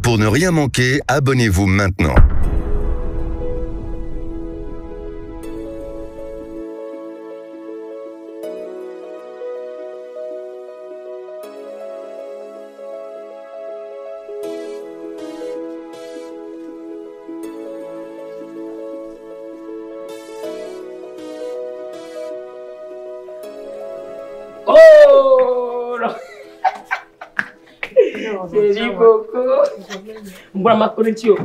Pour ne rien manquer, abonnez-vous maintenant. C'est du coco. On va ma connexion.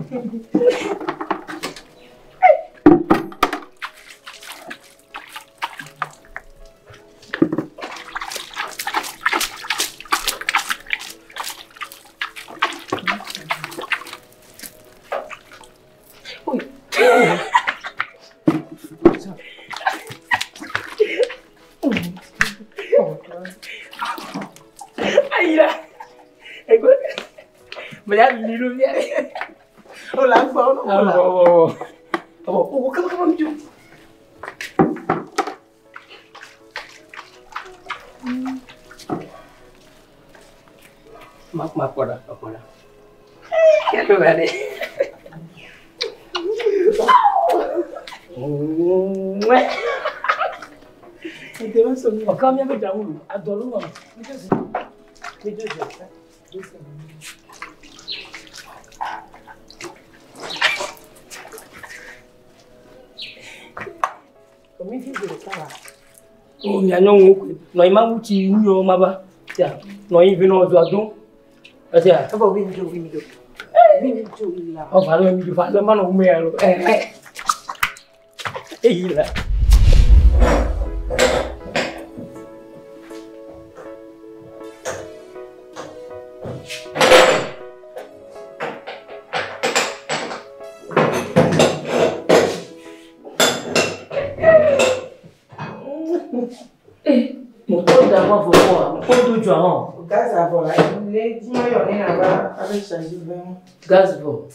Gaz bon.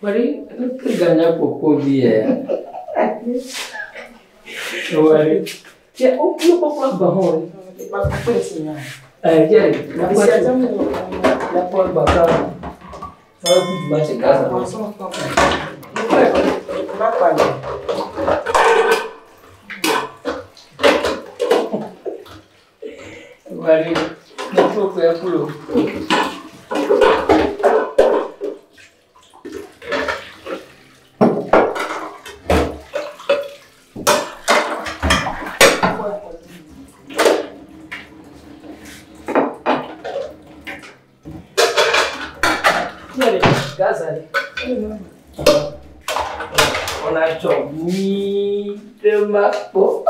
Voilà, le plus gagnant pour combien? Ouais. Tiens, on peut pas prendre bahon. Pas pour essayer. Tiens, la poêle bacard. Ça va plus du match gaz. Voilà, il faut faire pour l'eau. On a dormi de ma peau.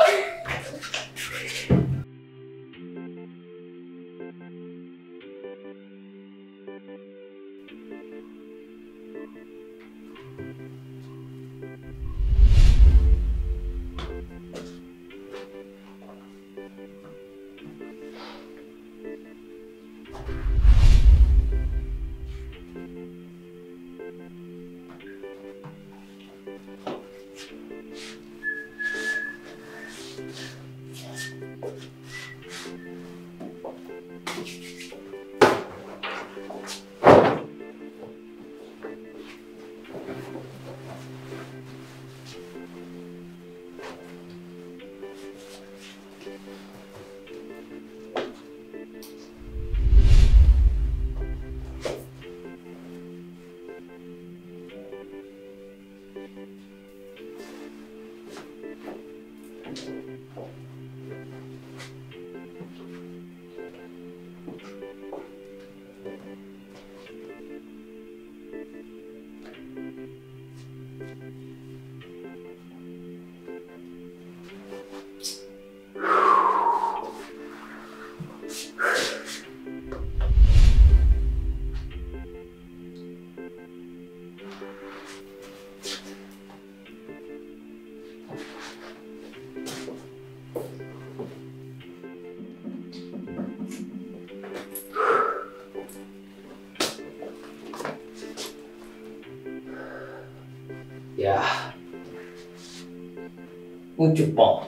Muito bom.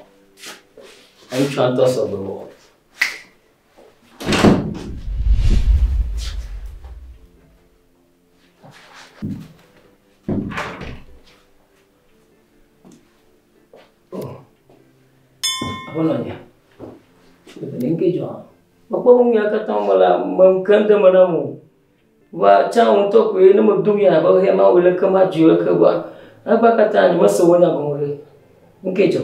A gente cantou sobre o outro. Montonya. Ninguém já. Mas como minha catão mala, mancando manamu. Wa cha on to ko ene mo dunya ba he ma wala kama jiwa ka ba. Aba kata ni maso wonya ba ngore. Ninguém já.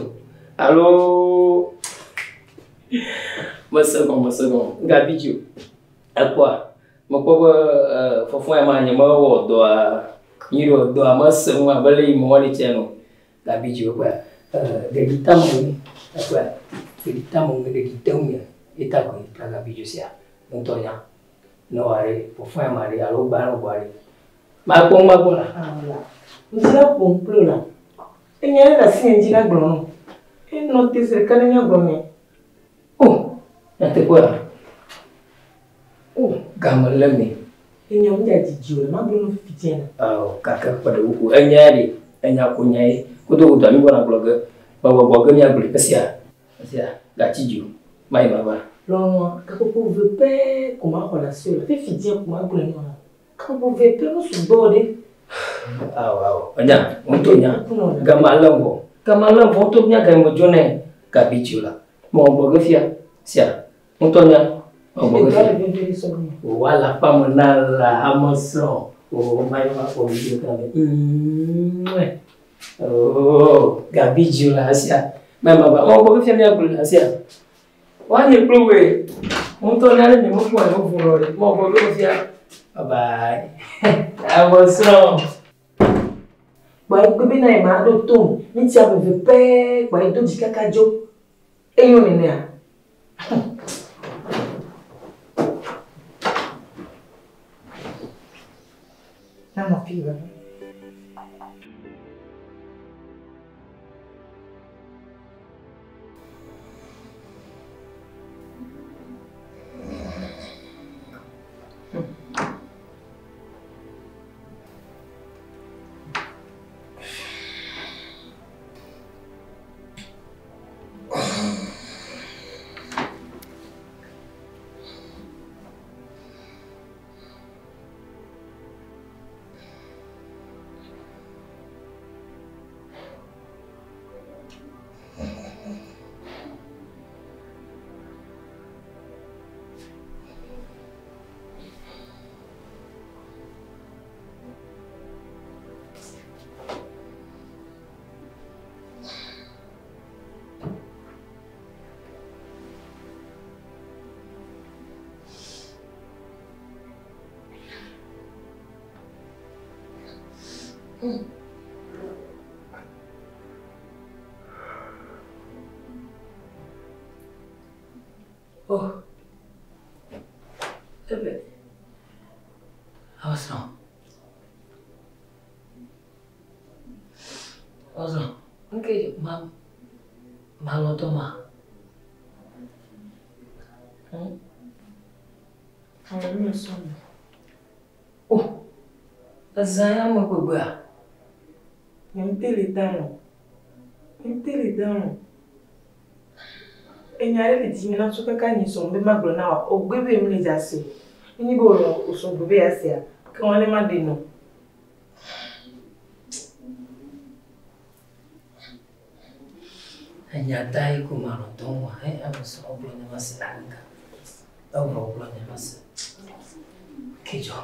Allo. Masagon. Gabijo. Akwa. Makoba fofo ya manya ma wo do a nyiro do a maso ma bale mo wani cheno. Gabijo kwa. Gagita mo. Akwa. Gagita mo gagita mo. Ita ko ita gabijo sia. Montonya. No are fofo ya mari alo ba no bari. Ma ko ma ko la. Njira Complet la. Enyere la si njira gbon. E no te se kan nya gbon me. Oh, na te ko la. Oh, gamalame. Enya mo ja jijo ma blo no fitien. Kaka pada buku. Enya ko nyai. Ko do mi bona blog. Bawa nya bli kasia. Kasia, gachiju. Mai baba. Non, quand vous pouvez pas comment relation, fait fidèle comment vous non. Quand vous pouvez pas nous suborder. Anya, Montonya. Gamalambo to nya ga mo jone gabichula. Mo bogo fia. Sia. Montonya. Mo bogo fia. Wala pamonala amoso. Mai ma ko video ka. Oh, gabichula sia. Mai baba, mo bogo fia nya bulu sia. Wani plowe. Montonya ni mo ko mo furo. Mo bogo fia. Bye. I was wrong. Boy, bébé na ma do tom, ni ti abeve pe, boy do di kakajo. E yo nene a. Na ma figa. Oh. Ebe. How's wrong? Okay, malotoma. Oh. Azaya mo gbogbo. Même télé dans. Enyare le dimi na soka ka ni so mbe magro na o gbebe mi le jase. Ni bo ro o so gbebe ase a. Ka won le ma de no. Enya dai ku malotoma, amuso oblo ne masanga. Oblo ne mas. Kijo.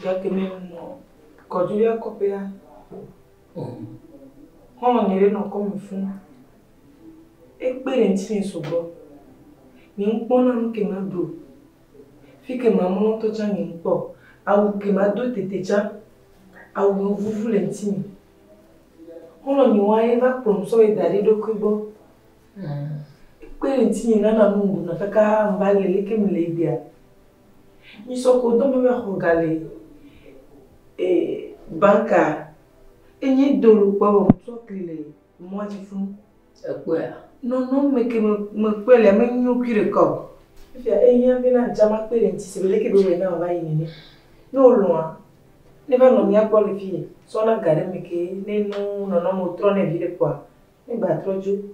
Ya que même no. Koju ya kopea. Como nyere no como fun. Experience ni sobo. Ni mpona nke ma do. Fike mamu to cha ni mpo. Awu ke ma do tetecha. Awu vuvu lentini. Hono ni wa eva from so e dare do kubo. Experience ni na mungu na kaka mbale leke mlebia. Ni soko do me hogale. Banca. Enye dolo kwa wo so kile mo ti fun non me ke me kwele me nyu kire ko fia enye bi na jama pere nti se bele ke be na ba yin ni no lo a ne ba no mi akpo le fie so na gare me ke ne no mo tro ne vile kwa ne ba troju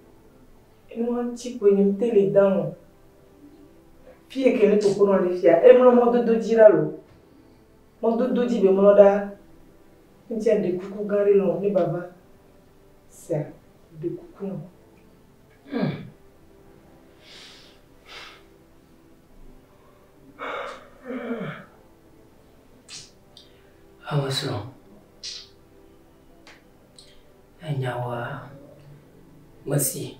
enu an ti ko ni tele dan fie ke ne to ko no le fia e mo do jira lo mo do di be mo da. Nti ande kuku gari lo ni baba Ça, de coucou. Amasro. Anyawa Masi.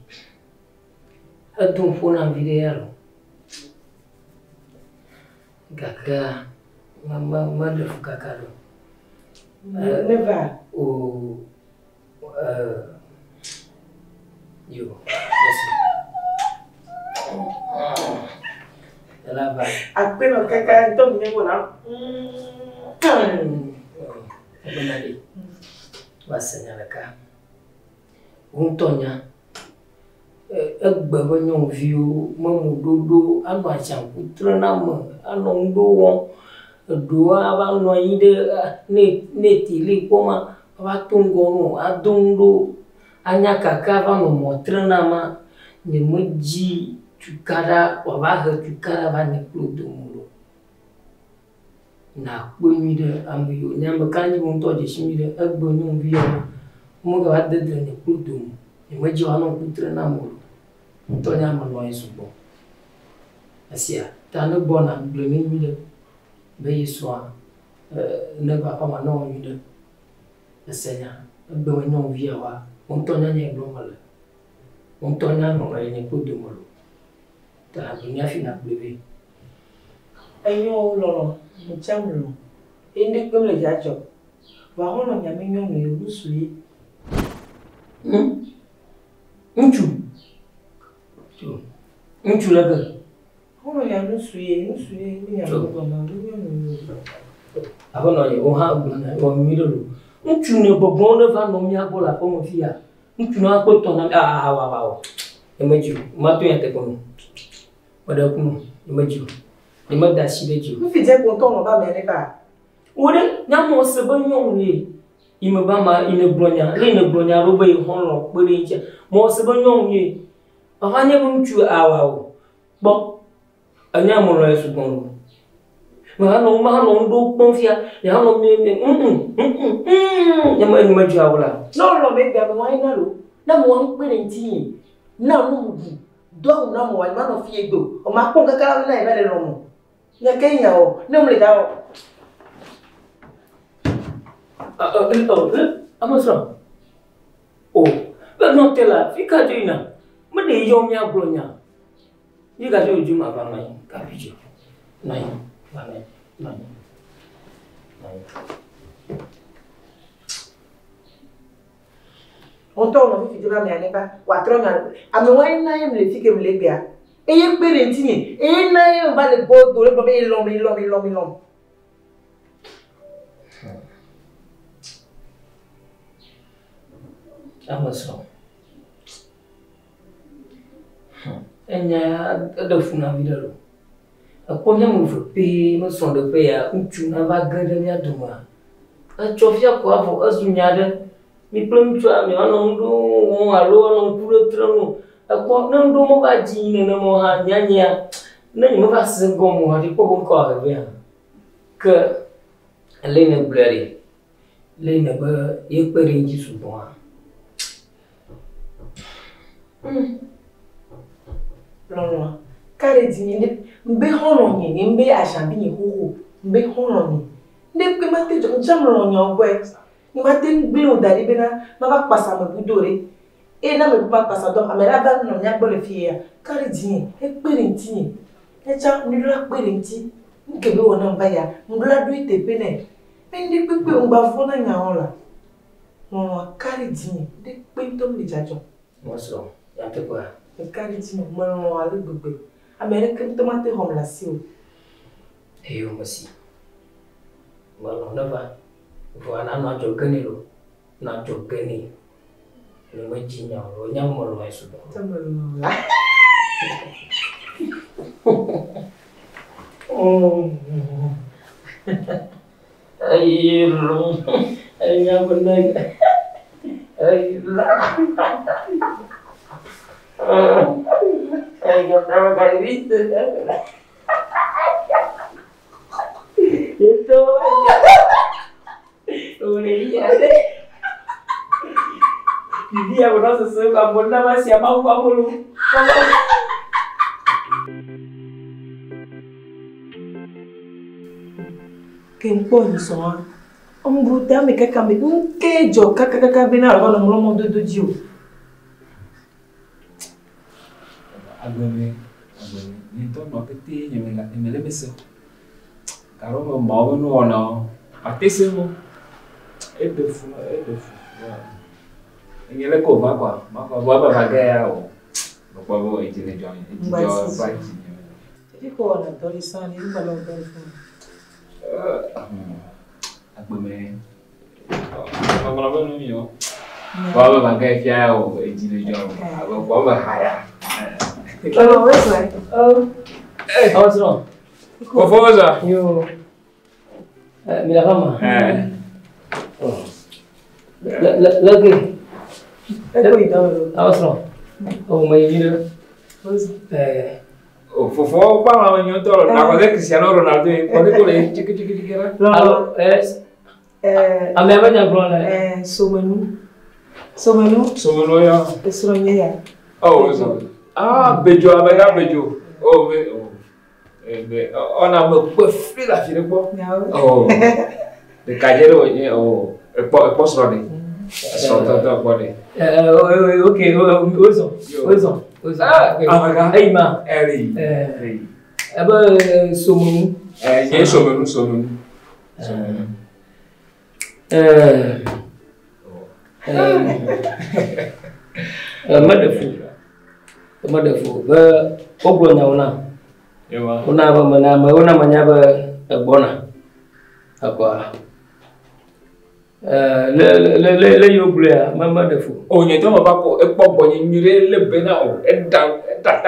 Adum fona video. Gaga mama de fukakalo. Never. Oh you. Lava. Apenas caca então me lá. Benari. Wasanya laka. Untonya. Egbe benyon viu mamu dodo anu achanku trena mo anu ndo won do aba no yinde neti li koma aba tungo no adundo anya kaka ba no mo trena ma ne moji tukara waba he tukara ba ne klodo mulo na kpemi de ambiyo nyamba kanji mo to je shimi de egbe nyon viu mo ga wadde de ne klodo mu ne moji wa no kutrena mulo Tonya malwa isubo. Asia, tano bona blemi mide. Be yiswa ne va pas manon mide. Asenya, be wonyo via wa. Ontonya nye global. Ontonya no ga ne ko de molo. Ta dunia fina blemi. Ayo lolo, mchamlo. Ende kwemle jacho. Wa hono nyame nyono yusui. Unchu laga. Hono ya nusuye ni ya ngoma nyono. Abono ye o ha gbona o midolo. Unchu ne bobon ne va no mi abola ko mo fia. Unchu na ko to na wa. Emeju, mato ya te kono. Wada kuno, emeju. Ni mada shibeju. Mu fi je ko to no ba me ne ka. Wode na mo se ba nyon ni. Ime ba ma ine bronya, le ne bronya ro be hono pere nche. Mo se ba nyon ni. Ahanye bunchu awawo. Bo anya mo lo esu gon. Ma no ndo konfia, ya no me ya ma ni maju awla. No me bia me wai na lo. Na mo wan pere nti. Na no mu do na mo wai ma no fie do. O ma kon kakara na e bele lo mo. Ya Kenya o, na mo le da o. Amasra. Oh, but not tell her, fika joina. Mede yomya blonya. Yiga jo juma ba mai kapijo. Nai, nai. Onto no fi jeba me aneba, wa tro nya. Ame wai na yem le fike me le bia. Eye pere ntimi, e na yem ba le go le ba be lo. Amasra. Enya ada funa vidalo. Akonya mo fe mo son de pe ya unchu na va gande ya duma. A chofia ko avo azunyada. Mi plum chwa mi ano ndo won alo ano puro trano. Akwa na ndo mo ba jine na mo ha nyanya. Na ni mo va se gomo ha di ko bon ko ave ya. Que lene blari. Lene ba ye pere nji subo. Lolo, kare dini mbe hono ni mbe ashambi ni huhu mbe hono ni nde mate jamlo nyo gwe ni mate ngbe odari bena ma ba pasa me budore e na me ba pasa do amela ba no nya gbole fie kare dini e pere ntini e cha ni la pere nti nkebe wona mba ya ngla do itepe ne ndi pepe ngba fona nya hola no kare dini de pe to mi jajo Moso ya te kwa kare dini mo ali gbegbe America tomate home la sio. Eyo masi. Malo nava. Wana na jogani lo. Na jogani. Ni majinya lo nyamo lo esu. Tamalo. Ayelo. Ayabo na. Ayla. Ay, yo estaba caribista. Esto una niña. Dia benar sesuai kamu nama siapa kamu lu. Kempo ni so. Ombuta me kaka me nkejo kaka bina ro no mo do dio. Agame ni to no peti ni me le beso. Caro mo mau no no. Atesemo. É de fu. Ele ko makwa baba bagaya o. Baba bo ejile join. Ejile fight. Ficou na dorição ali, no balão dorição. Agbeme. Mama ba no mi o. Baba bagaya fia o ejile join. Baba haya. Oh, where's my? Oh. Hey, what's wrong? Fofoza. You. Mira kama. Lagi. What's wrong? Oh, my dear. Fofo ba ma nyo toro na ko Cristiano Ronaldo ko ko le chiki ra. Alo, a me abanya blona. Somenu ya. Esronye ya. Oh, so. Bejo abega bejo. Oh, ona me ko free la fire ko. Oh. De cajero oh, posso de. Só tá pode. Okay, ozo. Aí, ma. Aba somunu. Ye somunu. Madafu. Ba ogro nyauna. Ewa. Una manyaba bona. Akwa. Le yoblia mama defu. O nye to ma ba ko e popo nye nyire le bena o e da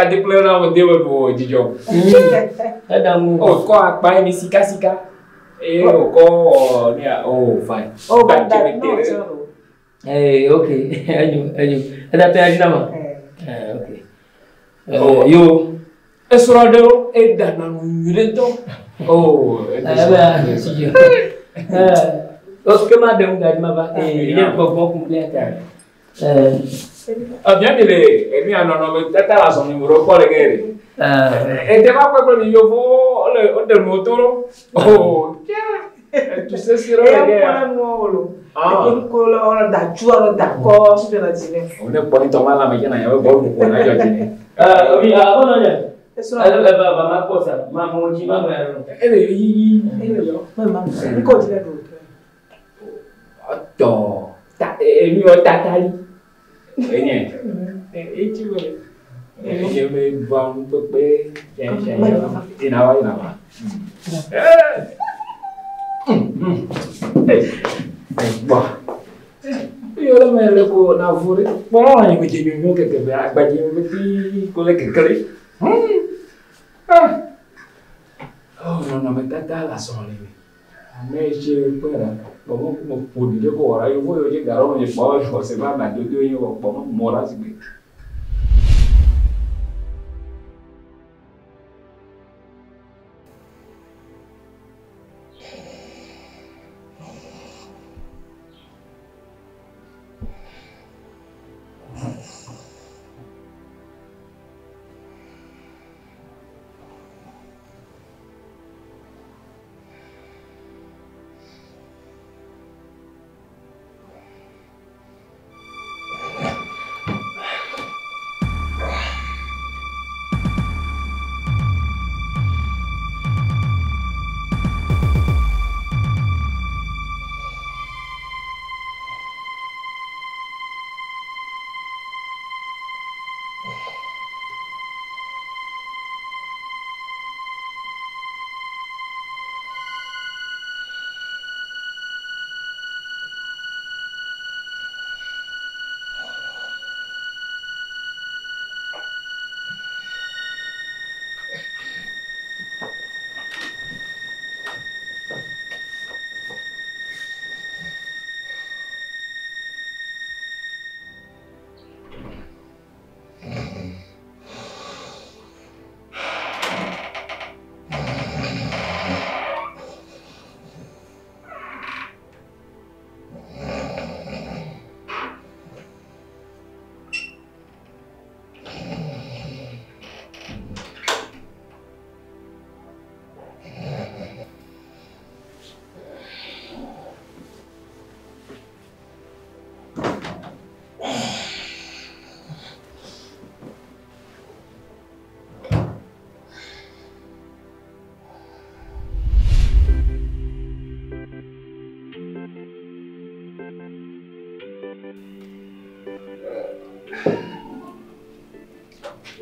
de plena o de wo jijo. Adamu. O ko apa ni sika. E o ko ni o fine. Oh, but that no. Eh, okay. Anyu. Ada pe ajina ma. Okay. Yo Esrado e da na nyire to. Oh, aba sijo. Oske madam gadi maba ile gbogbo Complet bien ele mi anono me tata la son numero ko le gere e te va kwa ni yo vo o de motor oh tu sais si le gere Ko la da chua da ko su de la jine. on est pour tomber la mañana ya bo ko na yo jine oui abono ya ba ma cosa ma mo ji ma ba ele yo Mama, ni ko jile do. Atto, mi o tatali. E niente. E ci vuole. E mi va un po' pe. Inava. Boh. Io la me le ko na furi. Boh, ni mi ti mi che agbaji mi ti ko le che Oh, no me tata la sono. Mexe para como podia agora eu vou chegar onde pode você vai na do eu vou morar assim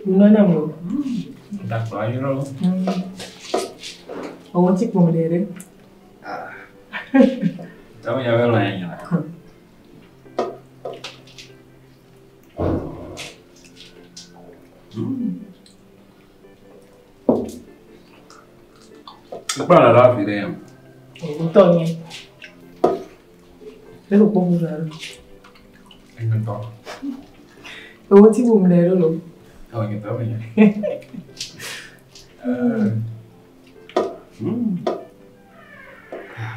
Non, non. D'accord, you know. On t'y pour me l'aider. Ah. Então já vai lá ainda. Para lá, filho. Antônio. Eu não vou mudar. Ainda não. Eu vou te mudar, não. Oh, gitu aja.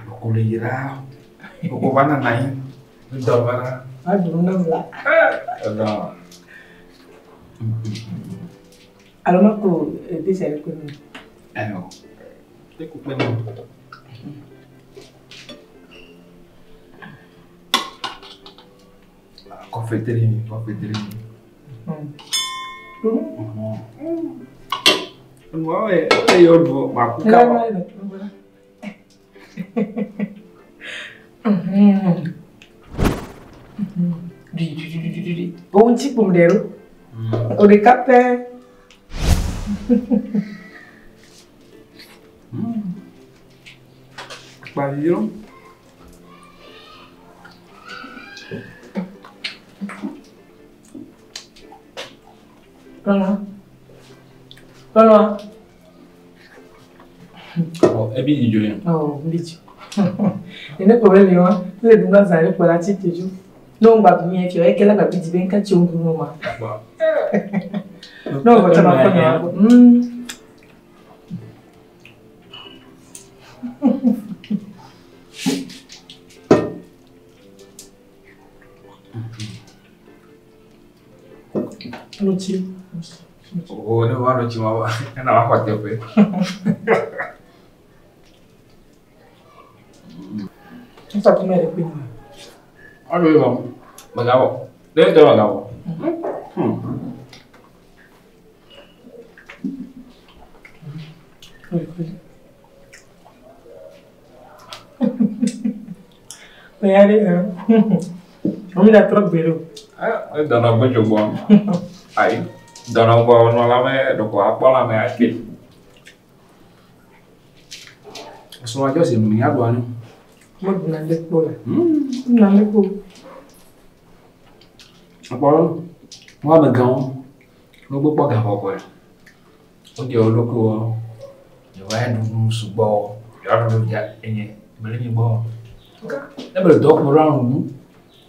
Aku lirau. Aku mana naik? Udah mana? Aduh, nambah. Udah. Alors, aku bisa ikut. Ayo. Ikut benar. Confeiteria. Mau ya, ayo bu, aku kau. Bom tipo modelo. O de café. Barulho. Kalau Oh, é vídeo, hein? oh, vídeo. Ele problema, ele não vai sair para ti teju. Não vai vir aqui, é que ela vai pedir bem que eu não vou. Não vou chamar para não. Não tio. Oh, ini baru cuma enak apa tiap ya? Kita punya repin. Aduh bang, bagawo, dia tu bagawo. Pengen deh. Kami dah truk biru. Dah nak berjuang. Ay. Dono ko nolame doko apa lame akit. Semua aja sih minyak doang. Mau nandek boleh. Nandek boleh. Apa lo? Mau begang. Lo buat apa apa ya? Ojo lo ko. Jangan dulu subuh. Jangan dulu ya ini. Beli ni bo. Dah berdok orang.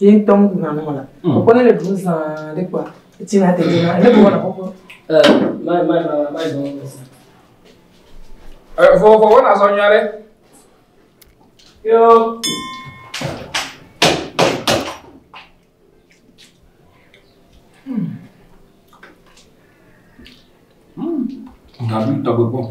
Yang tong nana mana? Apa ni le berusaha dek apa? Cina Cina, ini bukan apa? Mai dong. Fofo nak soalnya le. Yo. Nggak bisa gue.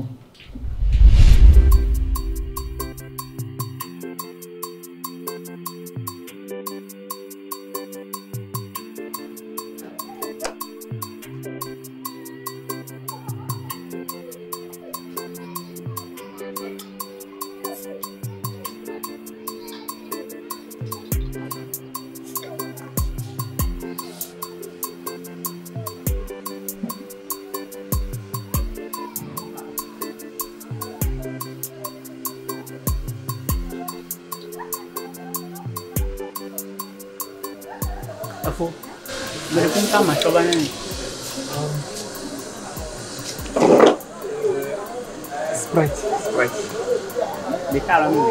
Aku, mereka pun sama cobanya ni. Sprite. Di dalam ni.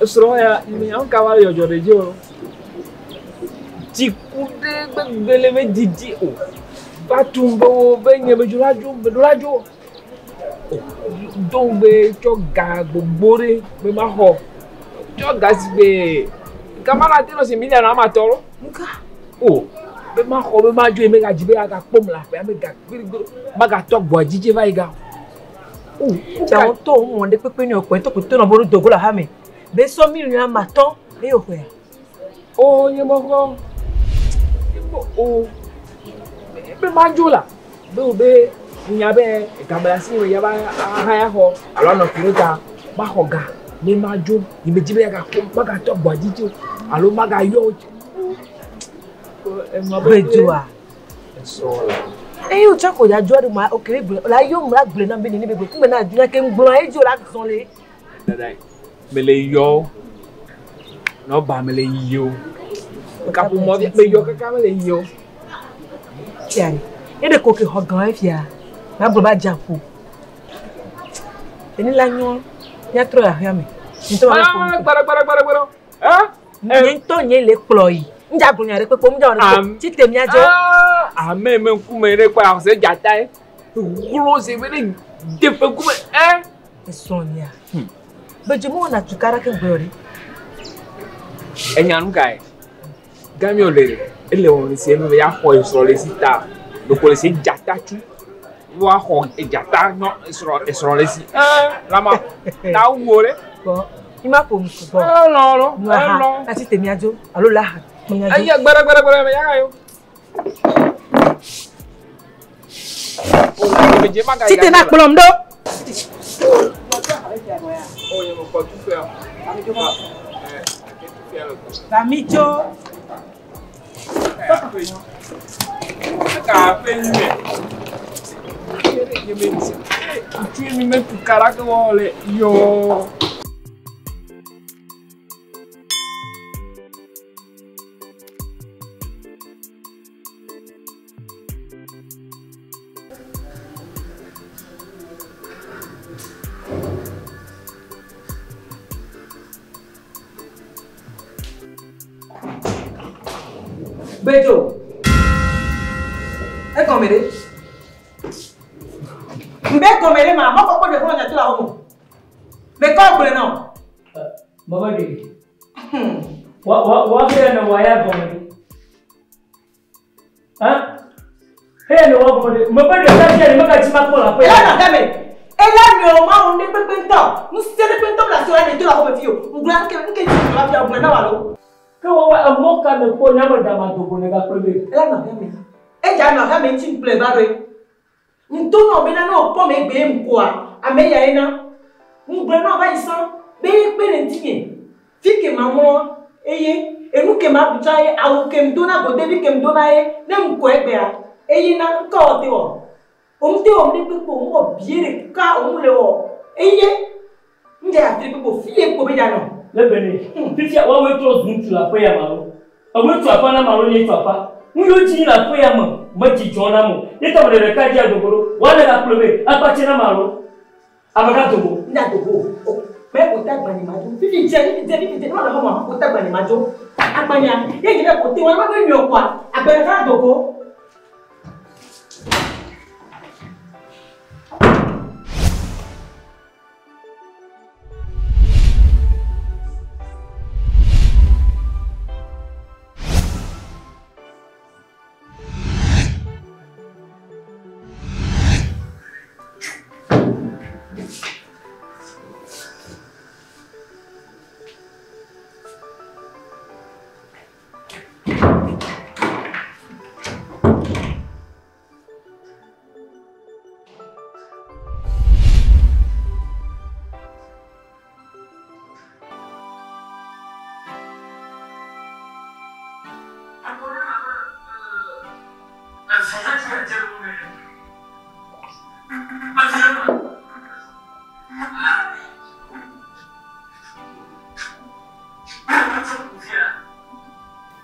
Soalnya ini yang kawal yo jorejo. Cikude belebe didi o. Batumbo benye bedulajo. Donc be choga gbore be ma ho. Choga sibe. Kamala tino si milia na matoro. Nka. Oh. Be ma ho be ma jo me ga jibe aga pom la. Be me ga gbiri. Ba ga tok bo jije vai ga. Tiens, on tourne, on est pépé, on est tout dans le dogo la hame. Mais 100 000 y a matin et au frère. Oh, il y a mon oh, mais Manjola, bébé, il y avait Gabrassi, il y avait un hayaho, alors on peut dire, Bahoga, les Majo, il me dit, il y a un magato boadito, alors Magayo. Bejoa. Eh, tu as quoi ya joie de moi, ok, la yo m'a blé na bini bébé, tu me na dina ke ngblon e jo la son le. Mais les yo, non pas mais les yo. Kapu mo mais yo kaka mais les yo. Tiens, et de coquille hogan e fia. Na blo ba japo. Eni la nyon, ya tro ya me. Nto ma ko. Para. Hein? Nto nye le ploy. Nja gbonya re pe po nja re ti temi ajo. Ah mais ku me re pa se jata e. Gro se ve de pe ku me Sonia. Bejo mo na tukara ke gbori. Enya nu kai. Gami olere. Ele won se me ya ho isoro le sita. Lo ko le se jata tu. Wa ho e jata no isoro le si. Lama. Na wo le. Ko. Ima po mi ko. No. Ati temi ajo. Alo la. Ayi gbara me ya ga yo. Si t'es na plomb do. Oh, il faut tout faire. Amicho. Tu me mets tout caraca yo. Bejo. E komere. Mbe komere ma mo ko de fo nya tu la wo. Be ko gbere na. Baba de. Wa fe na wa ya komere. Ha? He no wa komere. Mo be de ta je ni maka ti ma ko la pe. Ela na dame. Ela ni o ma on de pepe nto. Mu se de pepe nto la so ya de tu la wo be fi o. Ngura nke la fi o na wa lo. Wa amoka me ko na ma dama dogo ne ga prebe. Ela na dame. E ja na ha me tin play ba re. Nto no be na no po me gbe mko a. Ame ya ina. Ngbe na ba isan. Be pe ntinye. Fike mamo eye enu ke ma buta ye awu ke mdona go debi ke mdona ye ne mko egbe a. Eye na nka o te o. Omte o mne pe po mo biere ka o mu le o. Eye nde a te pe po fie ko be ja no. Lebene, titi wa we to zun tu la pe ya malo. Awe tu apa na malo ni tu apa. Mu yo ji la pe ya mo, ma ji jona mo. Ni ta mo de ka ji adogoro, wa le la plebe, apa chi na malo. Abaka dogo, Nda dogo. Pe ko ta gbani majo. Fifi je no na mo ko ta gbani majo. Agbanya, ye je ko te wa ma be mi okwa. Abere ka dogo.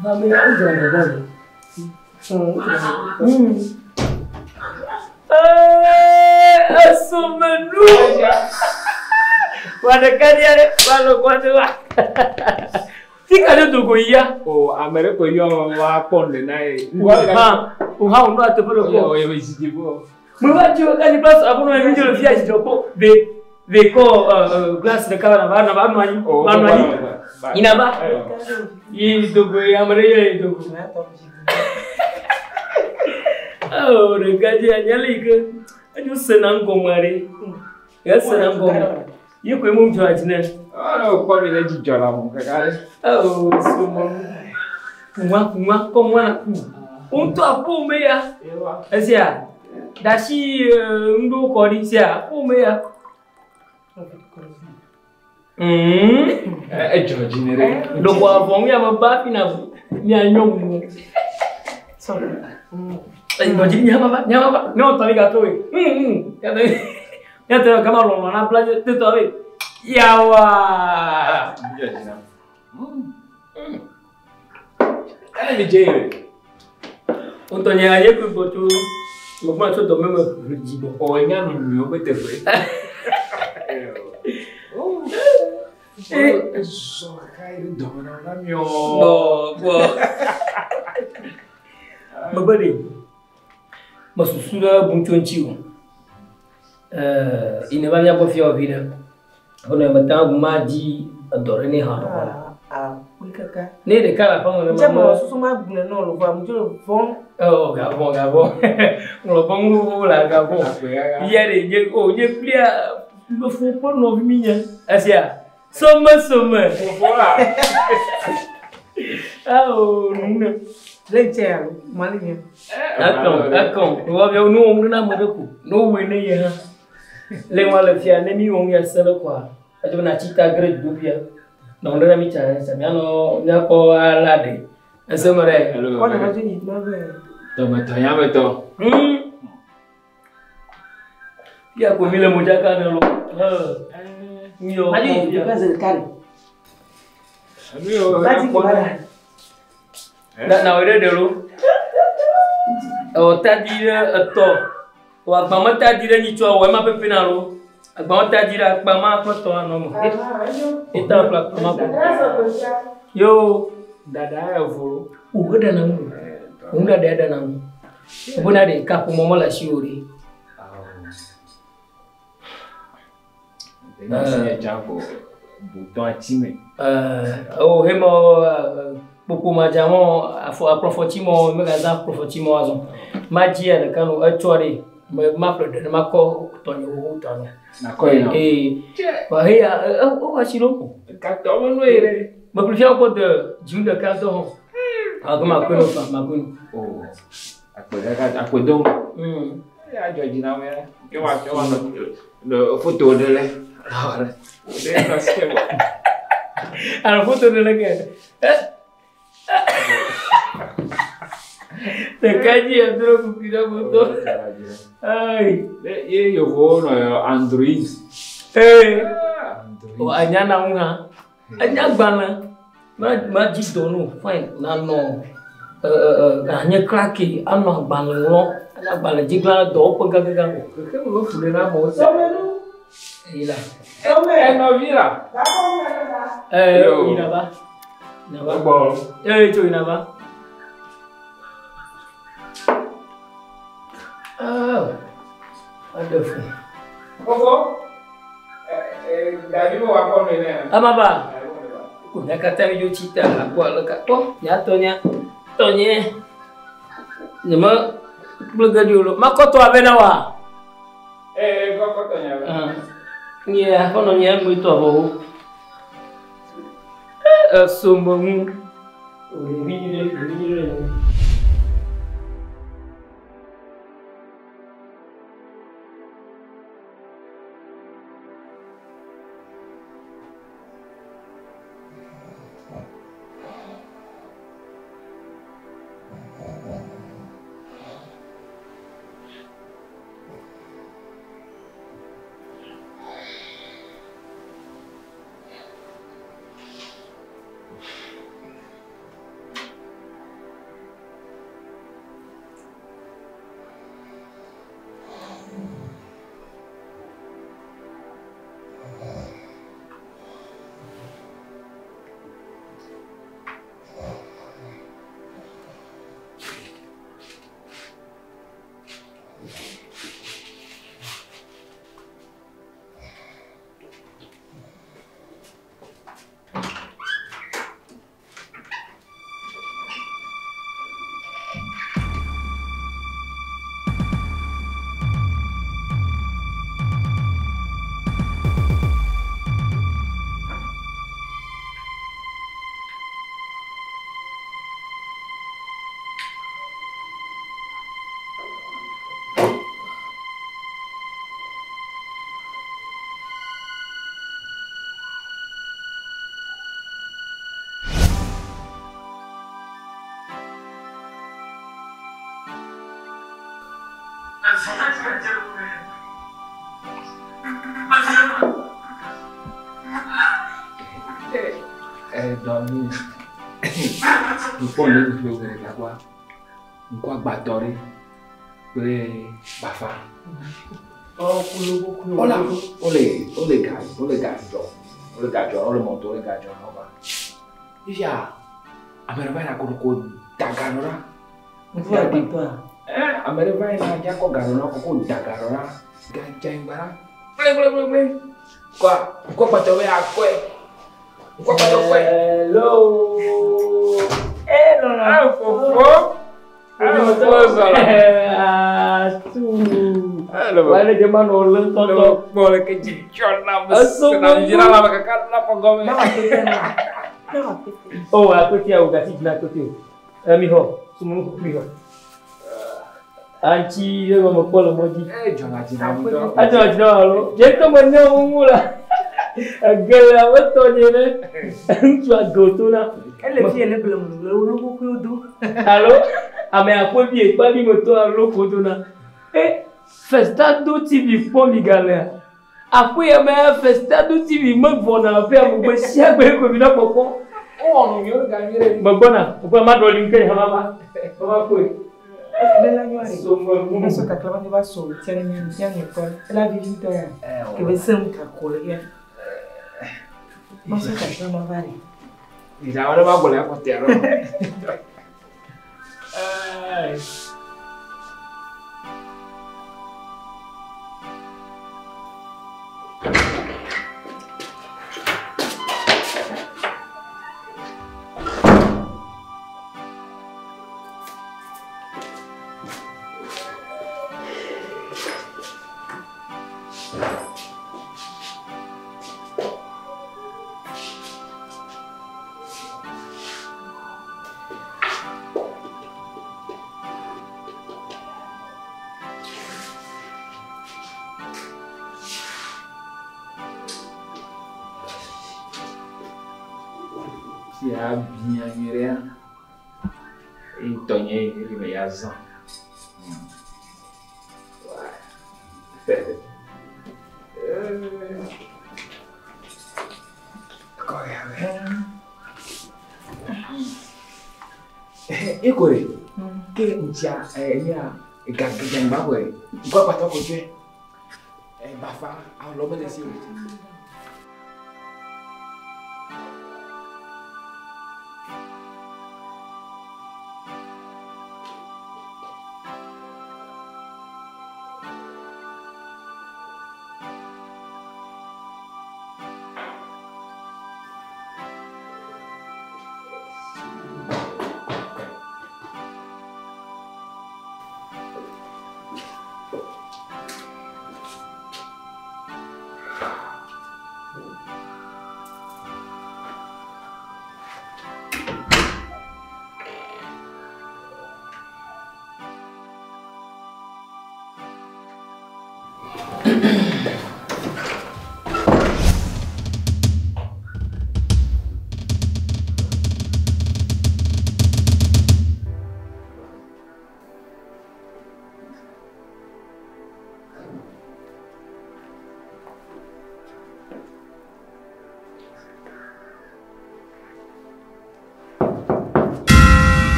Vamos lá, vamos. Asumenu. Pada kalian kalau kuatu. Tika ada tu koya. Oh, Amerika yo wa ponde nai. Uha ndo atapelo ko. Yo yo isijibo. Mwaji wakati plus apono ya video vya jijopo de ko glass de kala na ba mani. Ina ba? Yi dogo ya mare dogo. Oh, regaji anyali ke. Aju senang ko mare. Yes, I'm going. You can move to a dinner. Oh, probably let you join them. Oh, so one to a poor mayor. As ya, that she no body, sir, poor mayor. Georgine, look what we have a bath in a near young. Sorry. No, Taligato. Come along, I'm planning to tell it. Yawa! Let me jail. Antonia, you could go to Mama to the member or a young you with the way. So I don't know. My buddy must sooner bunchonchu. In a valley of your vida. On a madame Madi adorany hard. Near the car upon the Jamo, so much no from June. Oh, Gabo, Robongo, like Gabo. Yet, you go, you clear before one of me. As ya, so much. Oh, let's tell Malibu. I come. Well, you know, no way near. Lewalafia, name you only a cellar. I don't know, Chita great dubia. No, let me tell you, Samiano, Napo, Ladi. And some what am I doing? Tomato. Yeah, Camilla Mujaka. You present carry. That now it is. Oh, Taddy a talk. What Mamma didn't eat your Wema Pepinaro. About that, did I Mamma Proton? It's not like yo, that I have who wouldn't know. Who are dead and when I did Capo Momola Shuri. Oh, him Pupuma Jamo for a profotimo, Megazan profotimo. Magia, the canoe actually. Mapple de Maco, Tony Wood. But here, what's she look? Cat on way. But if you put the junior canton, I'll come up with Magun. Oh, I could do. I judge now. You want the photo of the leg. I'll put the leg again. The kaji andro kukira buto. Ai, you phone Android. Hey. Oh, anyana unga. Anyabana. Maji dono fine nano. Anya kraki ano banlo. Anyabana jigla do pagaga. Kemo fulena mo. Somenu. Ila. No vira. Ina ba. Na ba. Itu ina ba. Oh, wonderful. Amaba. Kuna kata video cita aku lekat po. Ya tonya. Nama belega dulu. Makoto abenawa. Kokotonya. Iya, kononya muito abo. Sumbung. Ini. Dormi. Não pode ler o jogo de água. Não pode bater. Bafa. Olha, olha gajo, olha motor, olha gajo, nova. E já, a minha vai na cor dagarora. Não vai bater. A minha vai na já com garona, com dagarora. Gajo embara. Blé. Qual bater a coe? Hello. Ah, fofo. Vai de mano lento. Boleh kejicon lah. Senang jiran lah kakak lah pogom. Oh, aku tahu kasih nak aku tahu. Miho, semua miho. Anci dia mau polo moji. Jangan jiran itu. Aja lo. Jadi mana mula. Agak apa tu je ni? Cuak gotu na. Elle vient le blanc, le kudu. Allô? Ame apo bi pa bi moto alo kudu na. FESTADO.TV pour mi galère. Après ame FESTADO.TV me vona pe amugbe sia gbe ko bi na popo. Oh no yo ganyere. Mbona, ko ma do link ha mama. Mama ko. Bella nyore. Mo so ka klaba ni ba so, tiene ni école. Elle a visité que be sem ka collègue. Mo so ka klaba vari. Ni da wala ba boleh aku tiaro. Ya bien miré y toñé y me yazan. E kore ke nja ya gagijan ba we gwa pato ko je ba fa a lo me si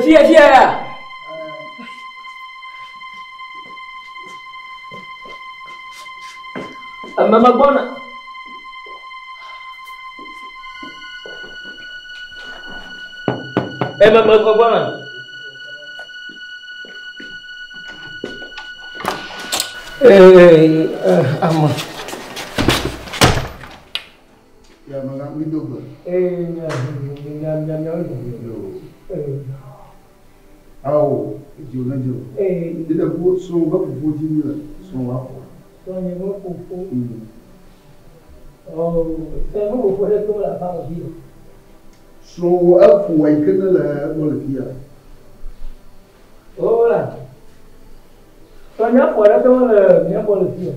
Fia. Mama bona. Mama bona. Ama. Ya maga window ba. Awo, jona jo. Ida bo so ba ko jini la, so wa ko. So ni mo ko ko. Oh, sai mo ko re ko la ba bi. So a ko wa ikana la mo le pia. Hola. So nya ko ra to le nya mo le pia.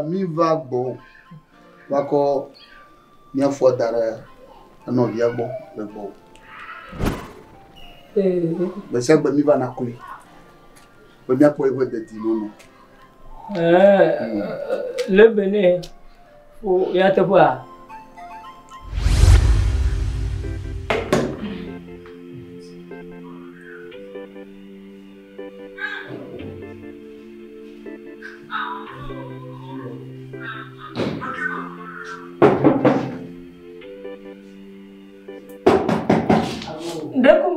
Mi va bon. Wako nya fo dara no bia bon be bon. Be se gbe mi va na kuli. Be mi apo ego de di no. Le bene o ya te boa.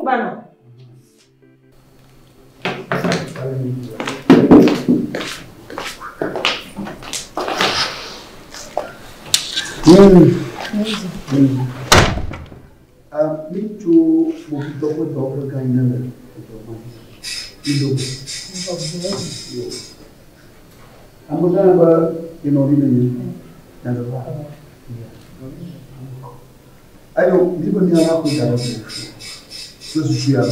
Bana. Muito bom ganhando. Amboga inorile nalo. Ayo ndipo ni yako ndaro. Sio sio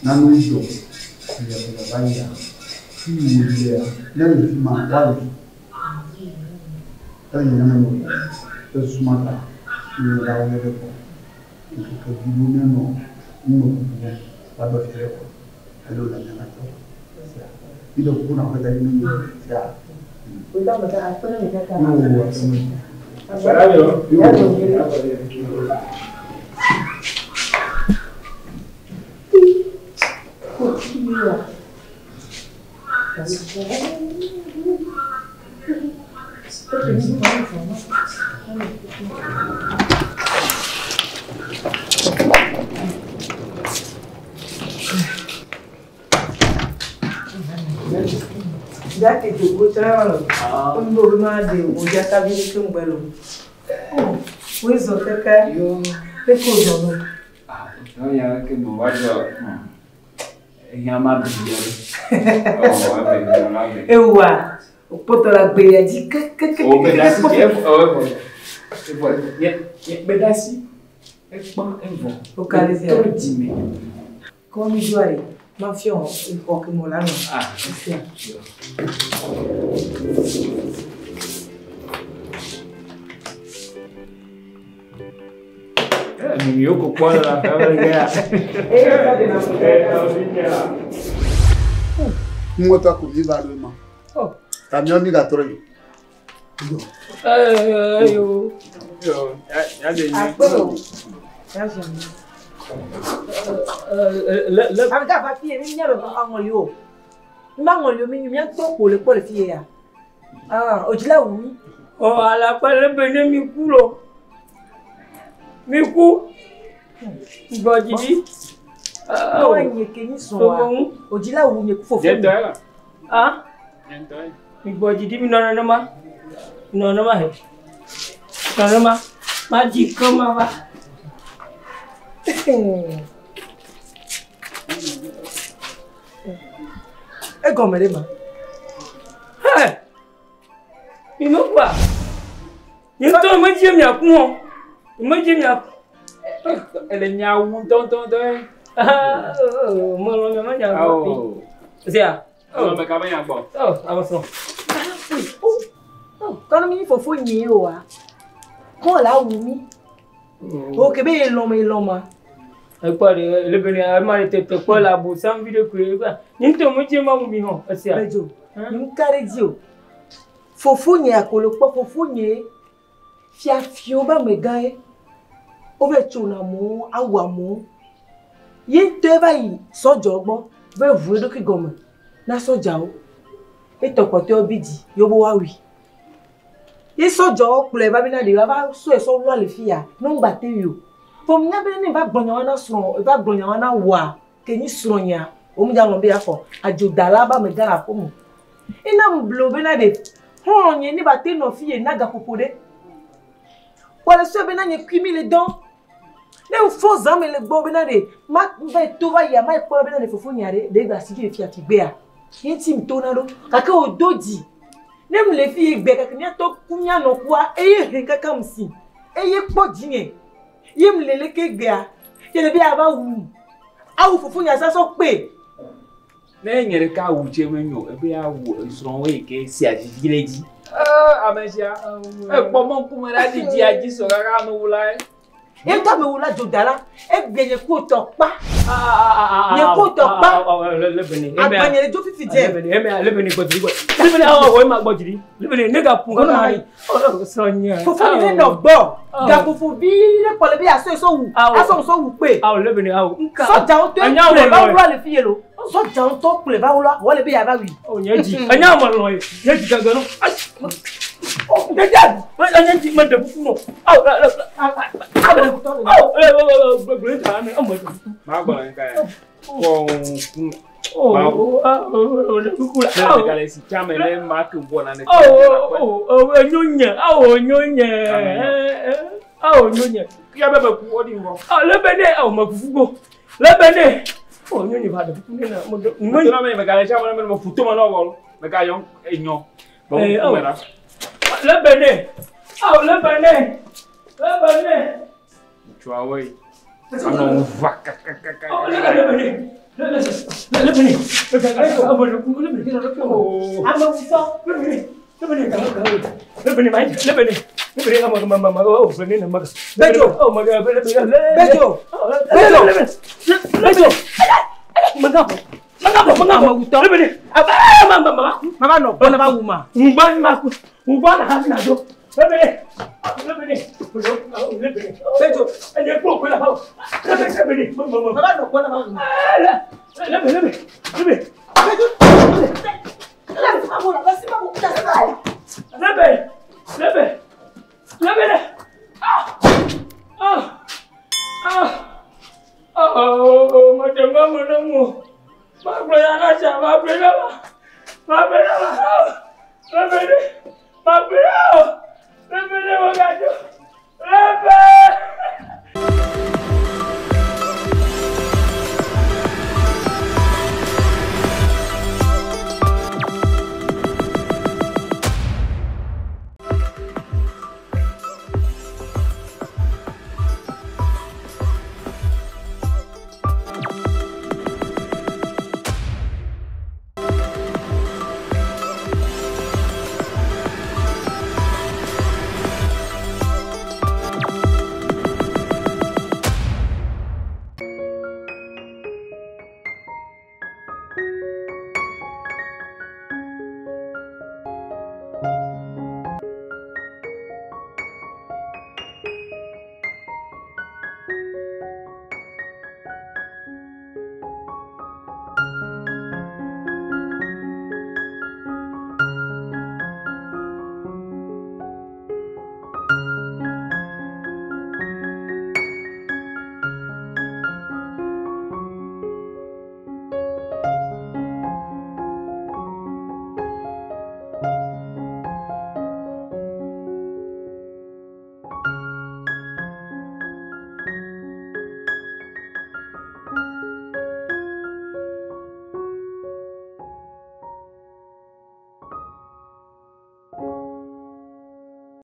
na nuizo. Ya kwa banya. Hiyo ndio ndio wale. Tani namo. Sio sumata. Ni lawe lepo. Kwa bibunya no. Mungu bado firepo. Hello la nyama. Ile kuna kwa nini ya. Kuita mata akona mitaka. Saravio. Já que tu gostas, quando eu não deu, já está vindo com um belo. O isso que é? Eu recuso não. Não é que não vai já. Yama eu o poto la beia de o pedaço que é pedaço é bom é bom o cara é todo time como joare Ma fille, il faut que moi là. Ah, Mio cuore la camera Moto ko ni ba lo ma. Oh. Ta mi o ni ga toro yi. Yo. ya de ni. Ya jamais. Avec un papier, il y a le angolio. Mangolio, mais il y a tout pour le fille. Ah, au delà où? Oh, à la fin, le béné mi coulo. Mi cou. Godidi. Ah, il y a qui sont. Au delà où il faut faire. Ah? Mi godidi mi non ma. Non ma he. Non ma. Ma di comment va? Et comme elle est ma. Hey! Il me quoi? Il me dit mi a quoi? Il me dit mi a. Elle est nya ou tonton. Ah, moi ma nya. Oh. C'est ça. Oh, mais quand même bon. Oh, avançons. Oh, quand il faut ni o a. Quand là où mi. OK, ben l'homme. Quoi le béné a mal été quoi la boue sans vidéo quoi. Ni to mo je ma mu mi ho. C'est ça. Bejo. Ni carré dio. Fofo ni akolo po fofo ni. Fia fio ba me gae. O be chona mo awa mo. Yin te ba yi sojo gbon. Be vu do ki gomo. Na soja o. E to kote obidi yo bo wa wi. Yi sojo kule ba bi na de ba so e so lo le fia. No ngba te yo. For me na be ni ba gbonyan wa na so, e ba gbonyan wa na wa. Ke ni sronya. O mu ja lo be afo. Ajo dala ba me gara ko mu. Ina mblo be na de. Ho nye ni ba te no fie na ga popode. Wala so be na nye kwimi le don. Le fo zame le gbo be na de. Ma be to ba ya ma ko be na de fofo nyare de gba si fie ati gbe a. Yin ti mi to na do. Kaka odoji. Nem le fie gbe kaka ni to kunya no kwa eye he kaka msi. Eye po jinye. Yim le le ke gbe a. Ye le bi aba wu. Awu fofo nya sa so pe. Ne nyere ka wu che menyo e be awu sron we ke si ajigileji. Ah, amesia. E po mo kumara di ji aji so kaka no wula. E ta me wula jodala. E gbe ye ko to pa. Ye ko to pa. Le béné. Agbanye le jo fifi je. Le béné godiri. Le béné o ma godiri. Le béné ne ga pun ka ni. Oh, sonya. Fofo ni no gbo. Ga fofo bi le pole bi aso so wu. Aso so wu pe. Ah, le béné ah. So ja o to kule ba wula le fiye lo. So ja o to kule ba wula wo le bi ya ba wi. Oh, nyeji. Anya mo lo ye. Nyeji ga gano. Oh, nyeji. Nyeji ma de fu no. Ma gba nka ya. Oh, kale si chama le ma ke bo na ne. Nyonya. Nyonya. Ya bebe ku odi mo. Le béné ma fugo. Le béné. Oh, nyonya ba de fu na mo. Mo na me kale chama na me mo futo ma no wo. Me ka yon enyo. Bo ku era. Le béné. Le béné. Le béné. Tu as oui. Alors on va le béné. Le béné. Thank you.